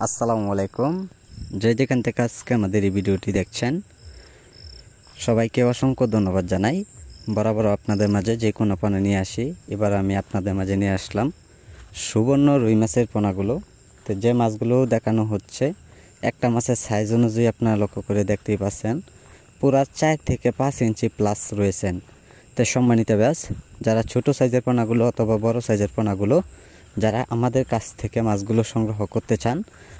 আসসালামু আলাইকুম। যে যেখান থেকে আজকে আমাদের এই ভিডিওটি দেখছেন সবাইকে অসংখ্য ধন্যবাদ জানাই। বরাবর আপনাদের মাঝে যে কোনো পোনা নিয়ে আসি, এবার আমি আপনাদের মাঝে নিয়ে আসলাম সুবর্ণ রুই মাছের পোনাগুলো। তো যে মাছগুলো দেখানো হচ্ছে একটা মাছের সাইজ অনুযায়ী আপনারা লক্ষ্য করে দেখতেই পাচ্ছেন পুরা 4 থেকে 5 ইঞ্চি প্লাস রয়েছেন। তো সম্মানিত ব্যাস, যারা ছোট সাইজের পোনাগুলো অথবা বড় সাইজের পোনাগুলো যারা আমাদের কাছ থেকে মাছগুলো সংগ্রহ করতে চান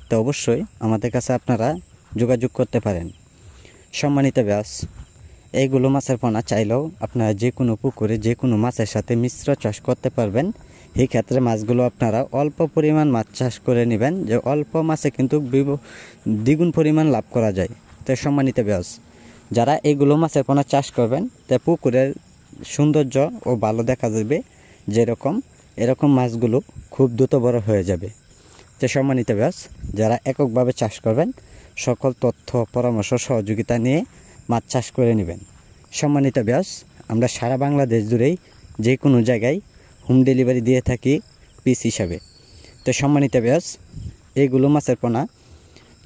তো অবশ্যই আমাদের কাছে আপনারা যোগাযোগ করতে পারেন। সম্মানিত ব্যাস, এইগুলো মাছের পোনা চাইলেও আপনারা যে কোনো পুকুরে যে কোনো মাছের সাথে মিশ্র চাষ করতে পারবেন। এই ক্ষেত্রে মাছগুলো আপনারা অল্প পরিমাণ মাছ চাষ করে নেবেন, যে অল্প মাছে কিন্তু দ্বিগুণ পরিমাণ লাভ করা যায়। তো সম্মানিত ব্যাস, যারা এইগুলো মাছের পোনা চাষ করবেন তা পুকুরের সৌন্দর্য ও ভালো দেখা যাবে, যেরকম এরকম মাছগুলো খুব দ্রুত বড় হয়ে যাবে। তো সম্মানিত ব্যাস, যারা এককভাবে চাষ করবেন সকল তথ্য পরামর্শ সহযোগিতা নিয়ে মাছ চাষ করে নেবেন। সম্মানিত ব্যাস, আমরা সারা বাংলাদেশ জুড়েই যে কোনো জায়গায় হোম ডেলিভারি দিয়ে থাকি পিস হিসাবে। তো সম্মানিত ব্যাস, এইগুলো মাছের পোনা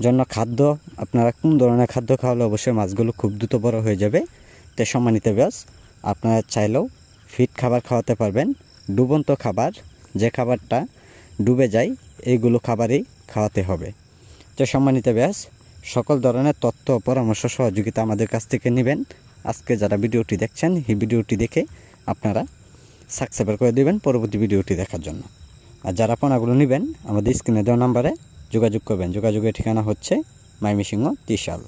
জন্য খাদ্য আপনারা কোন ধরনের খাদ্য খাওয়ালে অবশ্যই মাছগুলো খুব দ্রুত বড় হয়ে যাবে। তো সম্মানিত ব্যাস, আপনারা চাইলেও ফিট খাবার খাওয়াতে পারবেন, ডুবন্ত খাবার, যে খাবারটা ডুবে যায় এইগুলো খাবারই খাওয়াতে হবে। তো সম্মানিত ব্যাস, সকল ধরনের তথ্য পরামর্শ সহযোগিতা আমাদের কাছ থেকে নেবেন। আজকে যারা ভিডিওটি দেখছেন এই ভিডিওটি দেখে আপনারা সাবস্ক্রাইব করে দেবেন পরবর্তী ভিডিওটি দেখার জন্য। আর যারা পোনাগুলো নেবেন আমাদের স্ক্রিনে দেওয়া নাম্বারে যোগাযোগ করবেন। যোগাযোগের ঠিকানা হচ্ছে ময়মনসিংহ ত্রিশাল।